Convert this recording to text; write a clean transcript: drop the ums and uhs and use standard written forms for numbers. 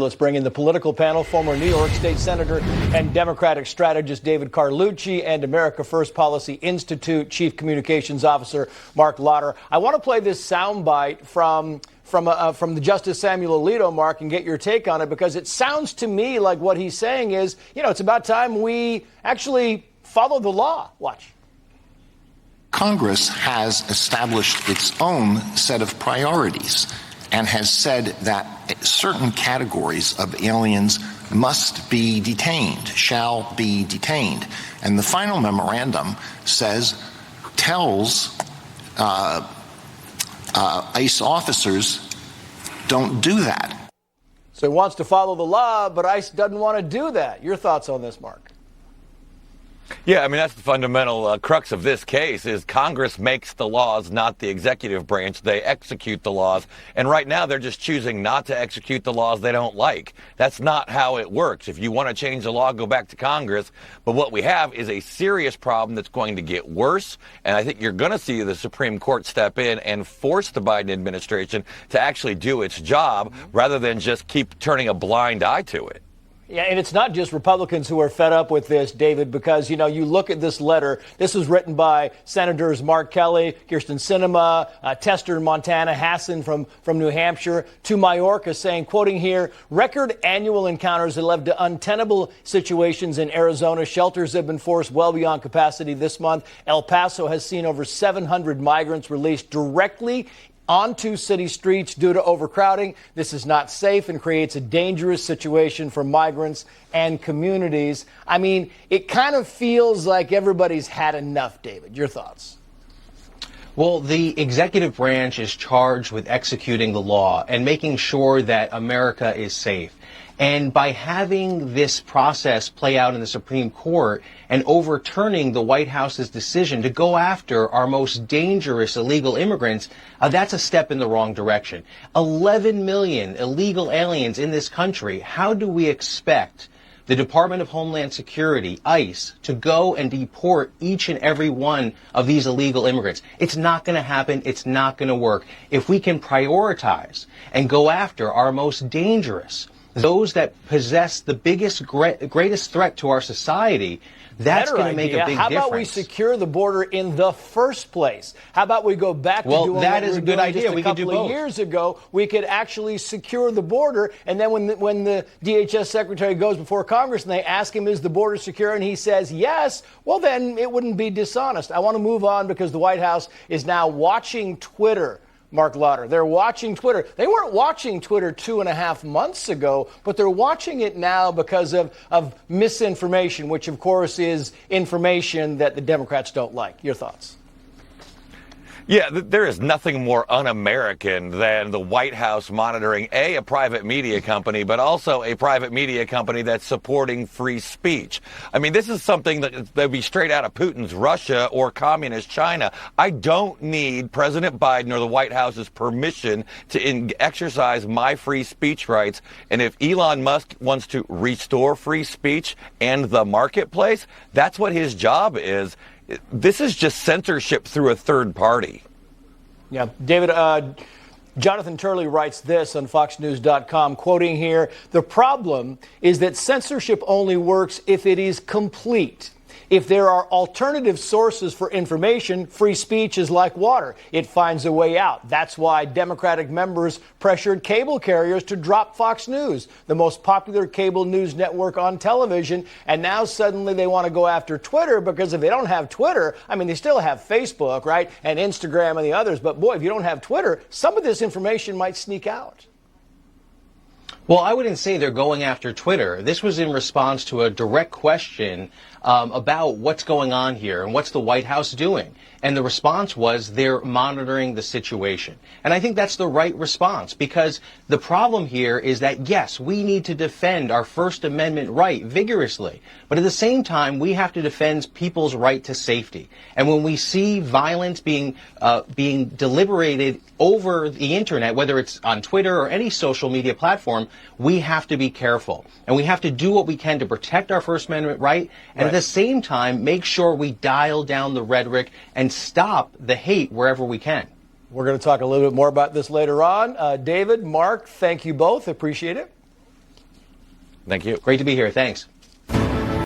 Let's bring in the political panel, former New York State Senator and Democratic strategist David Carlucci and America First Policy Institute Chief Communications Officer Mark Lauder. I want to play this soundbite from the Justice Samuel Alito, Mark, and get your take on it, because it sounds to me like what he's saying is, it's about time we actually follow the law. Watch. Congress has established its own set of priorities and has said that certain categories of aliens must be detained, shall be detained. And the final memorandum tells ICE officers, don't do that. So he wants to follow the law, but ICE doesn't want to do that. Your thoughts on this, Mark? Yeah, I mean, that's the fundamental crux of this case is Congress makes the laws, not the executive branch. They execute the laws. And right now, they're just choosing not to execute the laws they don't like. That's not how it works. If you want to change the law, go back to Congress. But what we have is a serious problem that's going to get worse. And I think you're going to see the Supreme Court step in and force the Biden administration to actually do its job rather than just keep turning a blind eye to it. Yeah, and it's not just Republicans who are fed up with this, David, because, you look at this letter. This was written by Senators Mark Kelly, Kirsten Sinema, Tester in Montana, Hassan from New Hampshire, to Mayorkas, saying, quoting here, record annual encounters have led to untenable situations in Arizona. Shelters have been forced well beyond capacity this month. El Paso has seen over 700 migrants released directly onto city streets due to overcrowding. This is not safe and creates a dangerous situation for migrants and communities. I mean, it kind of feels like everybody's had enough, David. Your thoughts? Well, the executive branch is charged with executing the law and making sure that America is safe. And by having this process play out in the Supreme Court and overturning the White House's decision to go after our most dangerous illegal immigrants, that's a step in the wrong direction. 11 million illegal aliens in this country. How do we expect the Department of Homeland Security, ICE, to go and deport each and every one of these illegal immigrants? It's not going to happen. It's not going to work. If we can prioritize and go after our most dangerous, those that possess the greatest threat to our society, that's going to make a big difference. How about we secure the border in the first place? How about we go back to doing what that is a good idea. We could do both. A couple of years ago, we could actually secure the border, and then when the DHS secretary goes before Congress and they ask him, is the border secure, and he says yes, well, then it wouldn't be dishonest. I want to move on because the White House is now watching Twitter. Mark Lauder. They're watching Twitter. They weren't watching Twitter 2.5 months ago, but they're watching it now because of misinformation, which, of course, is information that the Democrats don't like. Your thoughts? Yeah, there is nothing more un-American than the White House monitoring, a private media company, but also a private media company that's supporting free speech. I mean, this is something that would be straight out of Putin's Russia or communist China. I don't need President Biden or the White House's permission to exercise my free speech rights. And if Elon Musk wants to restore free speech and the marketplace, that's what his job is. This is just censorship through a third party. Yeah, David, Jonathan Turley writes this on FoxNews.com, quoting here, the problem is that censorship only works if it is complete. If there are alternative sources for information, free speech is like water. It finds a way out. That's why Democratic members pressured cable carriers to drop Fox News, the most popular cable news network on television. And now suddenly they want to go after Twitter, because if they don't have Twitter, I mean, they still have Facebook, right, and Instagram and the others. But boy, if you don't have Twitter, some of this information might sneak out. Well, I wouldn't say they're going after Twitter. This was in response to a direct question about what's going on here and what's the White House doing. And the response was they're monitoring the situation. And I think that's the right response, because the problem here is that, yes, we need to defend our First Amendment right vigorously. But at the same time, we have to defend people's right to safety. And when we see violence being deliberated over the Internet, whether it's on Twitter or any social media platform, we have to be careful. And we have to do what we can to protect our First Amendment right, and at the same time, make sure we dial down the rhetoric and stop the hate wherever we can. We're going to talk a little bit more about this later on. David, Mark, thank you both. Appreciate it. Thank you. Great to be here. Thanks.